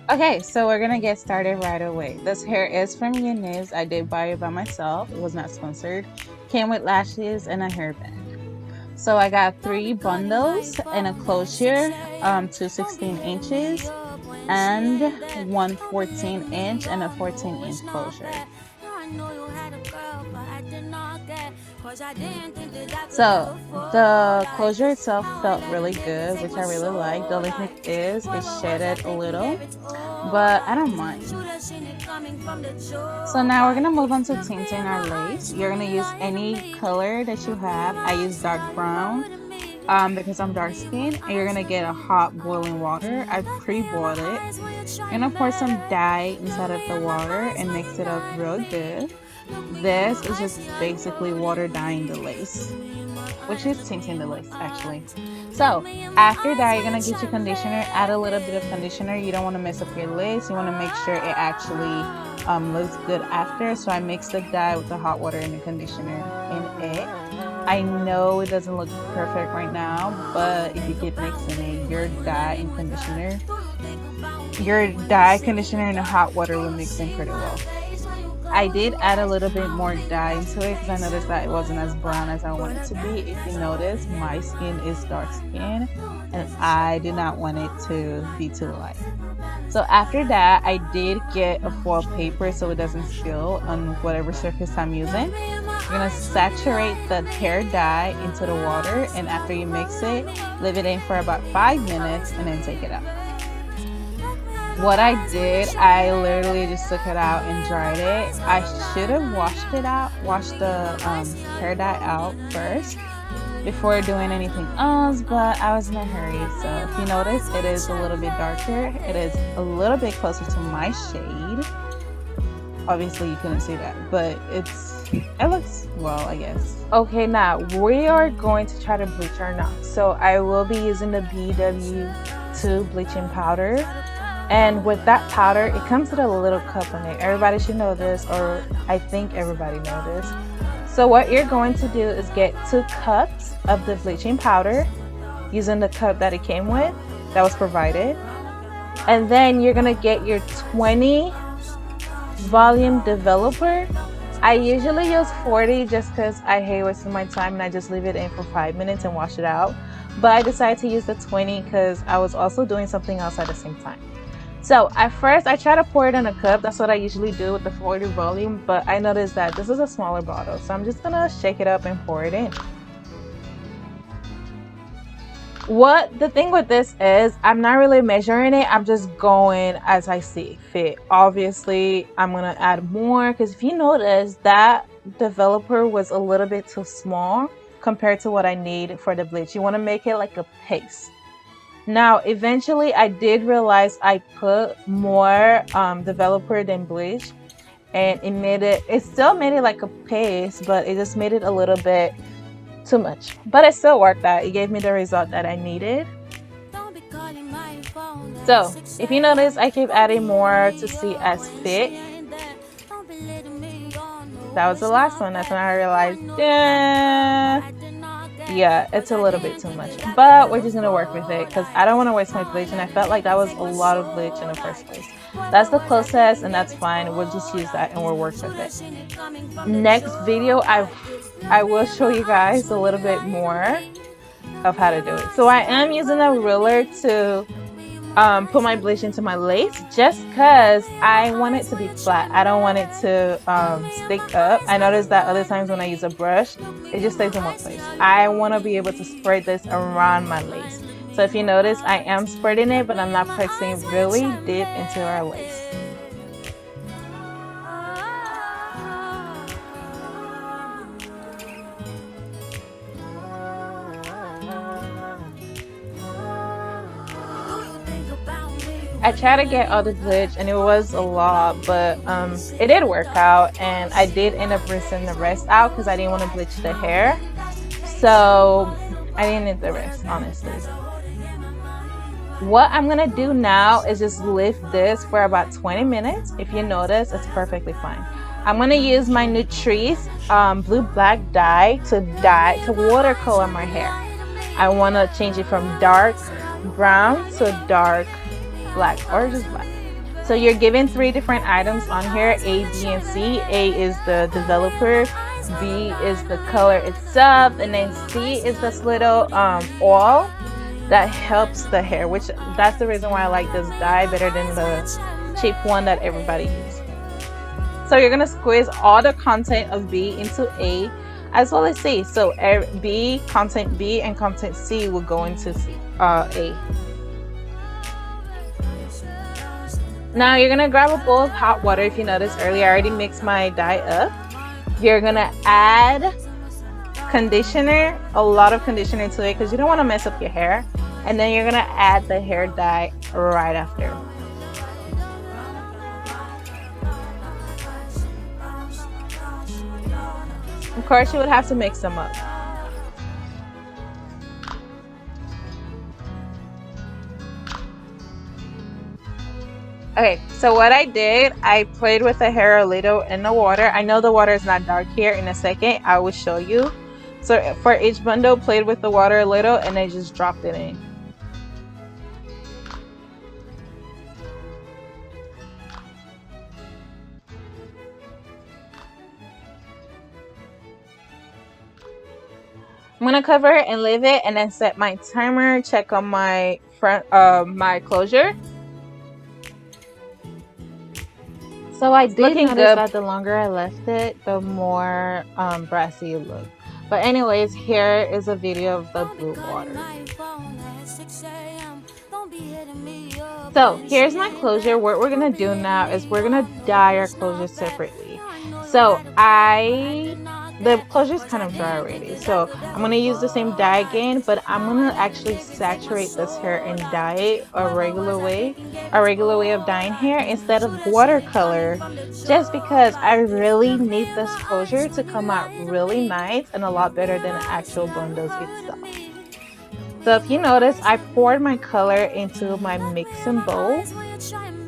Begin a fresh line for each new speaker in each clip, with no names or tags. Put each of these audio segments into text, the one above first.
Okay, so we're gonna get started right away. This hair is from Unice. I did buy it by myself. It was not sponsored. Came with lashes and a hairband. So I got 3 bundles and a closure, 2 16 inches and one 14-inch and a 14-inch closure. So the closure itself felt really good, which I really like. The only thing is it shedded a little, but I don't mind. So now we're gonna move on to tinting our lace. You're gonna use any color that you have. I use dark brown because I'm dark skinned, and you're gonna get a hot boiling water. I pre-boiled it. You're gonna pour some dye inside of the water and mix it up real good. This is just basically water dyeing the lace, which is tinting the lace actually. So after that, you're gonna get your conditioner. Add a little bit of conditioner. You don't want to mess up your lace. You want to make sure it actually looks good after. So I mixed the dye with the hot water and the conditioner in it. I know it doesn't look perfect right now, but if you keep mixing it, your dye and conditioner and the hot water will mix in pretty well. I did add a little bit more dye into it because I noticed that it wasn't as brown as I wanted it to be. If you notice, my skin is dark skin and I do not want it to be too light. So after that, I did get a foil paper so it doesn't spill on whatever surface I'm using. You're gonna saturate the hair dye into the water, and after you mix it, leave it in for about 5 minutes and then take it out. What I did, I literally just took it out and dried it. I should have washed the hair dye out first before doing anything else, but I was in a hurry. So if you notice, it is a little bit darker. It is a little bit closer to my shade. Obviously you couldn't see that, but it looks well, I guess. Okay, now we are going to try to bleach our knots. So I will be using the BW2 bleaching powder. And with that powder, it comes with a little cup in it. Everybody should know this, or I think everybody knows this. So what you're going to do is get 2 cups of the bleaching powder using the cup that it came with, that was provided. And then you're gonna get your 20 volume developer. I usually use 40 just because I hate wasting my time and I just leave it in for 5 minutes and wash it out. But I decided to use the 20 because I was also doing something else at the same time. So at first I try to pour it in a cup. That's what I usually do with the 40 volume, but I noticed that this is a smaller bottle, so I'm just gonna shake it up and pour it in. What the thing with this is, I'm not really measuring it, I'm just going as I see fit. Obviously I'm gonna add more because if you notice, that developer was a little bit too small compared to what I need for the bleach. You want to make it like a paste. Now, eventually, I did realize I put more developer than bleach, and it still made it like a paste, but it just made it a little bit too much. But it still worked out. It gave me the result that I needed. So, if you notice, I keep adding more to see as fit. That was the last one. That's when I realized, yeah, it's a little bit too much, but we're just gonna work with it because I don't want to waste my bleach, and I felt like that was a lot of bleach in the first place. That's the closest, and that's fine. We'll just use that and we'll work with it. Next video, I will show you guys a little bit more of how to do it. So I am using a ruler to put my bleach into my lace just because I want it to be flat. I don't want it to stick up. I noticed that other times when I use a brush, it just stays in one place. I want to be able to spread this around my lace. So if you notice, I am spreading it, but I'm not pressing really deep into our lace. I tried to get all the bleach and it was a lot, but it did work out, and I did end up rinsing the rest out because I didn't want to bleach the hair. So I didn't need the rest, honestly. What I'm gonna do now is just leave this for about 20 minutes. If you notice, it's perfectly fine. I'm gonna use my Nutrice blue black dye to watercolor my hair. I want to change it from dark brown to dark black, or just black. So you're given 3 different items on here, A, B, and C. A is the developer, B is the color itself, and then C is this little oil that helps the hair, which that's the reason why I like this dye better than the cheap one that everybody uses. So you're gonna squeeze all the content of B into A as well as C. So B, content B, and content C will go into A. Now you're gonna grab a bowl of hot water. If you noticed earlier, I already mixed my dye up. You're gonna add conditioner, a lot of conditioner to it because you don't want to mess up your hair. And then you're gonna add the hair dye right after. Of course, you would have to mix them up. Okay, so what I did, I played with the hair a little in the water. I know the water is not dark here. In a second, I will show you. So for each bundle, played with the water a little and I just dropped it in. I'm gonna cover it and leave it and then set my timer, check on my front my closure. So I did notice that the longer I left it, the more brassy it looked. But anyways, here is a video of the blue water. So here's my closure. What we're gonna do now is we're gonna dye our closure separately. So the closure is kind of dry already, so I'm gonna use the same dye again, but I'm gonna actually saturate this hair and dye it a regular way of dyeing hair instead of watercolor, just because I really need this closure to come out really nice and a lot better than the actual bundles itself. So if you notice, I poured my color into my mixing bowl.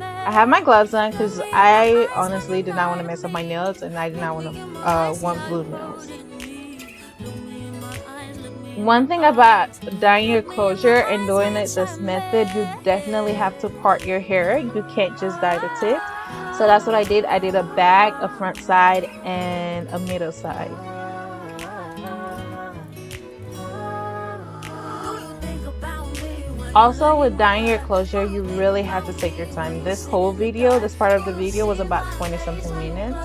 I have my gloves on because I honestly did not want to mess up my nails and I did not want blue nails. One thing about dyeing your closure and doing it this method, you definitely have to part your hair. You can't just dye the tip. So that's what I did. I did a back, a front side, and a middle side. Also, with dyeing your closure, you really have to take your time. This whole video, this part of the video was about 20-something minutes.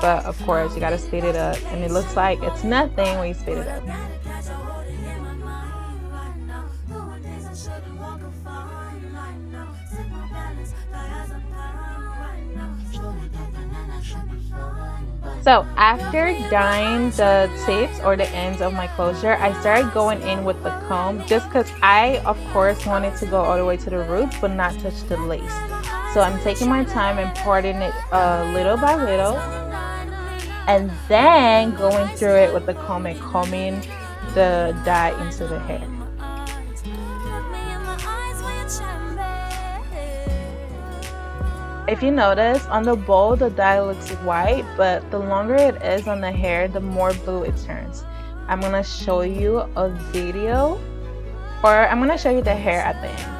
But of course, you gotta speed it up. And it looks like it's nothing when you speed it up. So after dyeing the tips or the ends of my closure, I started going in with the comb just because I, of course, wanted to go all the way to the roots but not touch the lace. So I'm taking my time and parting it little by little and then going through it with the comb and combing the dye into the hair. If you notice, on the bowl the dye looks white, but the longer it is on the hair, the more blue it turns. I'm gonna show you a video, or I'm gonna show you the hair at the end.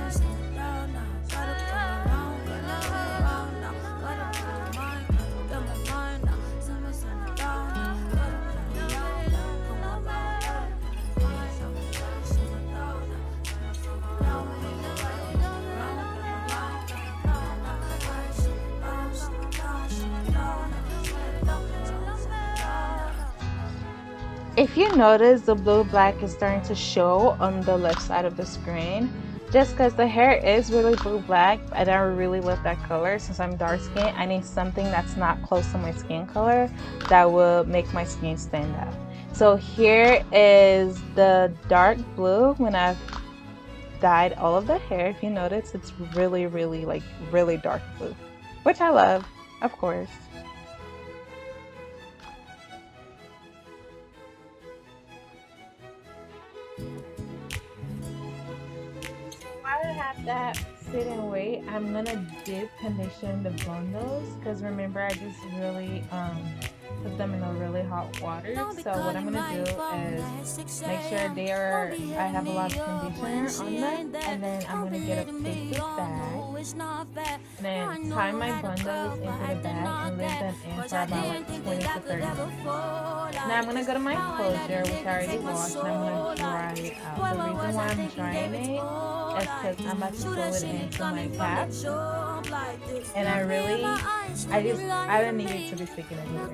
If you notice, the blue black is starting to show on the left side of the screen, just because the hair is really blue black and I really love that color. Since I'm dark skinned, I need something that's not close to my skin color that will make my skin stand out. So here is the dark blue when I've dyed all of the hair. If you notice, it's really dark blue, which I love, of course. While I have that sit and wait, I'm gonna dip condition the bundles because remember I just really put them in a really hot water. So what I'm gonna do is make sure I have a lot of conditioner on them, and then I'm gonna get a plastic bag and then tie my bundles into the bag and leave them in for about like 20 to 30 minutes. Now I'm gonna go to my closure, which I already washed, and I'm gonna dry it out. The reason why I'm drying it is because I'm about to sew it into my cap, and I don't need it to be sticking anywhere.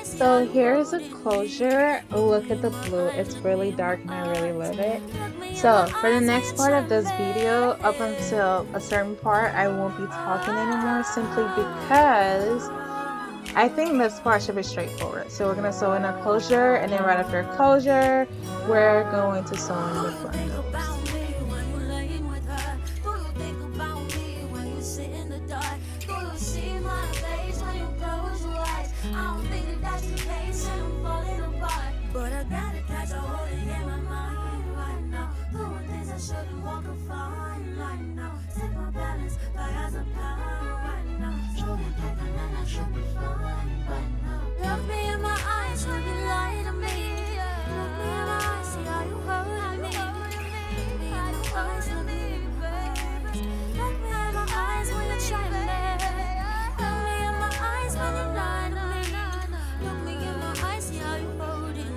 So here's a closure. Look at the blue, it's really dark and I really love it. So for the next part of this video, up until a certain part, I won't be talking anymore simply because I think this part should be straightforward. So we're going to sew in our closure, and then right after closure, we're going to sew in the bundles.
But I gotta catch a hold in my mind right now. Doing things I shouldn't walk a fine right now. Take my balance, but as a power right now. So we take a man, I should be fine right now. Look me in my eyes when you lie to me. Look me in my eyes, see how you hurt me. Look me in my eyes, look me in my face. Look me in my eyes when you try me. Look me in my eyes when you lie to me. Look me in my eyes, see how you hurt me.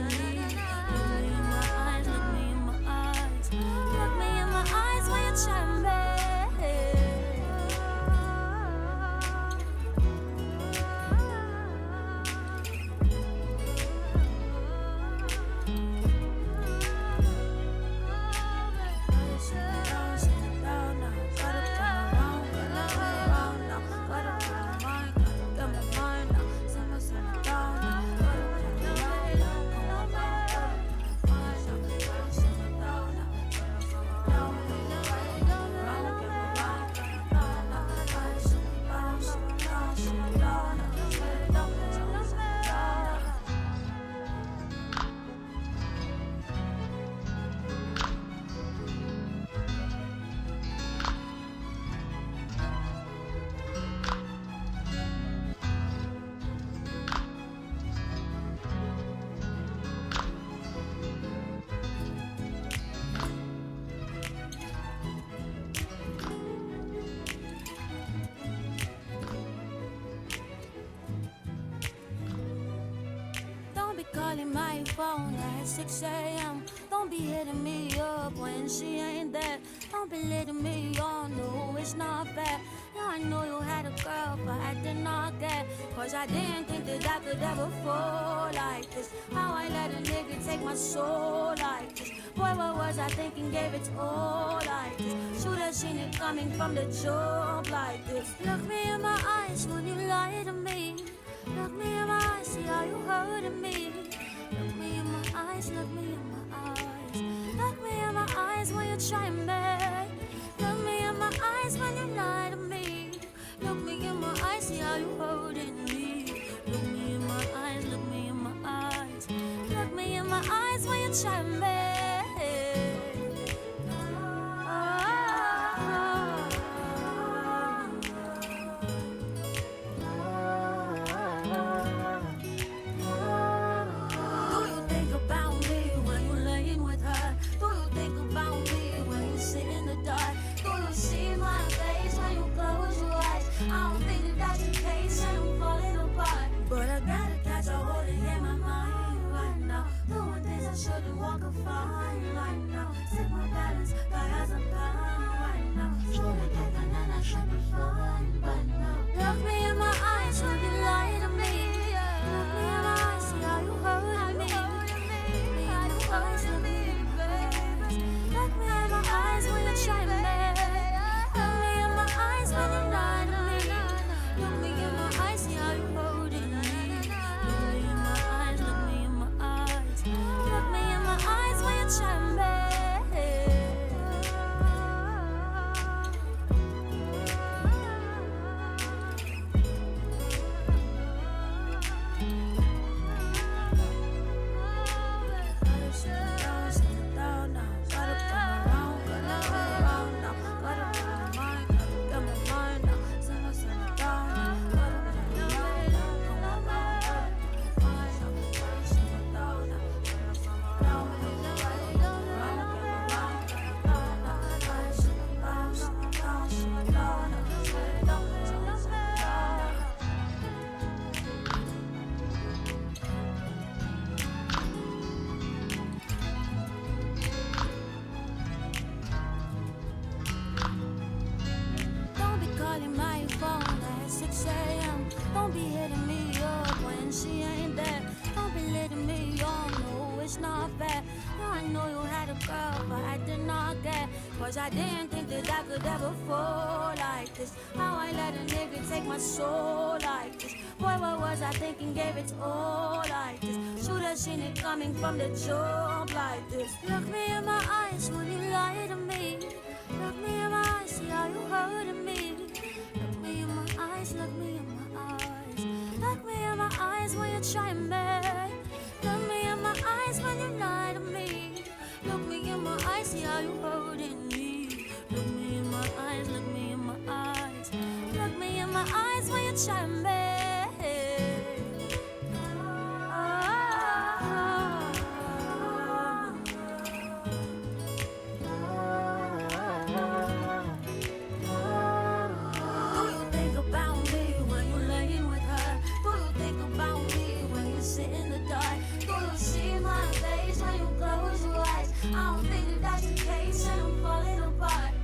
Calling my phone at 6 a.m. Don't be hitting me up when she ain't there. Don't be letting me on, no, it's not fair. Yeah, I know you had a girl, but I did not care. Cause I didn't think that I could ever fall like this. How I let a nigga take my soul like this. Boy, what was I thinking, gave it all like this. Should've seen it coming from the jump like this. Look me in my eyes when you lie to me. Look me in my eyes, see how you hurting me. Look me in my eyes, look me in my eyes. Look me in my eyes when you try me. Look me in my eyes when you lie to me. Look me in my eyes, see how you hurting me. Look me in my eyes, look me in my eyes. Look me in my eyes when you try me. But I gotta catch a hold in my mind right now. Doing things I shouldn't walk Don't be hitting me up when she ain't there. Don't be letting me on, no, it's not fair. Yeah, I know you had a girl, but I did not get. Cause I didn't think that I could ever fall like this. How I let a nigga take my soul like this. Boy, what was I thinking, gave it all like this. Should've seen it coming from the jump like this. Look me in my eyes when you lie to me. Look me in my eyes, see how you hurting me. Look me in my eyes, look me in my eyes. Look me in my eyes when you try and make. Look me in my eyes when you lie to me. Look me in my eyes, see how you hurting me. Look me in my eyes, look me in my eyes. Look me in my eyes when you try and make.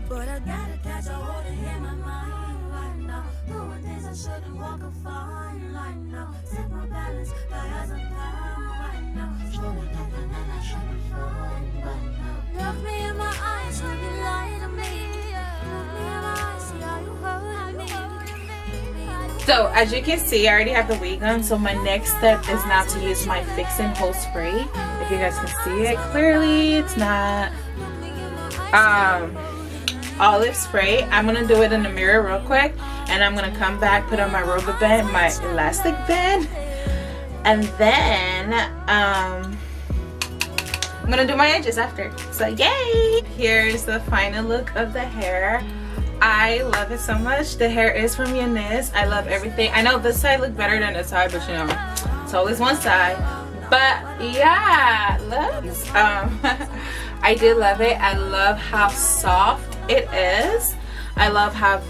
But I gotta catch a hold of in my mind right now. Doing things I shouldn't walk a fine line now. Take my balance, high as a pound right now. Shouldn't get the man I shouldn't find right now. Look me in my eyes when you lie to me. Look me in my eyes, see how you hurt me.
So as you can see, I already have the wig on, so my next step is now to use my Fix and Hold spray. If you guys can see it clearly, it's not olive spray. I'm gonna do it in the mirror real quick, and I'm gonna come back, put on my rubber band, my elastic band, and then I'm gonna do my edges after. So yay! Here's the final look of the hair. I love it so much. The hair is from Unice. I love everything. I know this side looked better than this side, but you know, it's always one side. But yeah, look. I did love it. I love how soft it is. I love how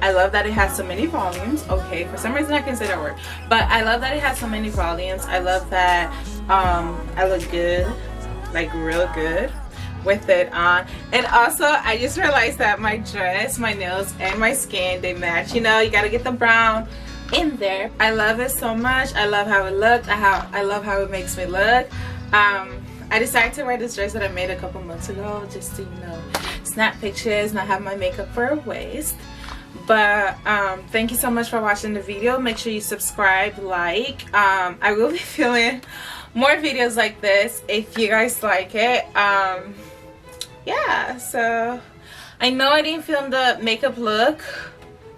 I love that it has so many volumes. Okay, for some reason I can say that word, but I love that it has so many volumes. I love that I look good, like real good with it on. And also I just realized that my dress, my nails, and my skin, they match. You know, you gotta get the brown in there. I love it so much. I love how it looked. I love how it makes me look. I decided to wear this dress that I made a couple months ago, just to, you know, snap pictures, not have my makeup for a waste. But thank you so much for watching the video. Make sure you subscribe, like. I will be filming more videos like this if you guys like it. Yeah, so I know I didn't film the makeup look.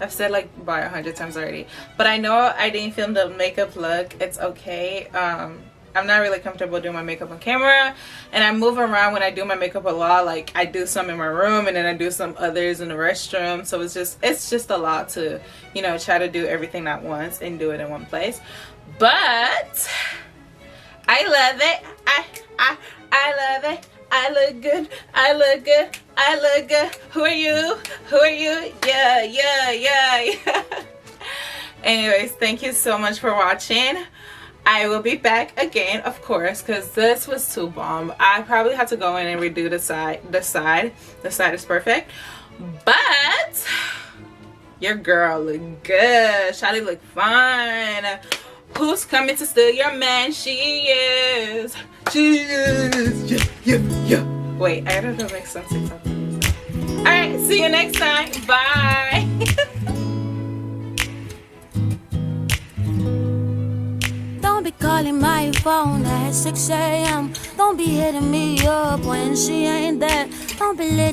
I've said like about 100 times already, but I know I didn't film the makeup look. It's okay. I'm not really comfortable doing my makeup on camera, and I move around when I do my makeup a lot. Like I do some in my room, and then I do some others in the restroom. So it's just a lot to, you know, try to do everything at once and do it in one place. But I love it. I love it. I look good. I look good. I look good. Who are you? Who are you? Yeah, yeah, yeah, yeah. Anyways, thank you so much for watching. I will be back again, of course, because this was too bomb. I probably have to go in and redo the side. The side is perfect. But your girl look good. Shawty look fine. Who's coming to steal your man? She is. She is. Yeah, yeah, yeah. Wait, I don't know, make some TikTok videos. Alright, see you next time. Bye.
Don't be calling my phone at 6 a.m. Don't be hitting me up when she ain't there. Don't be letting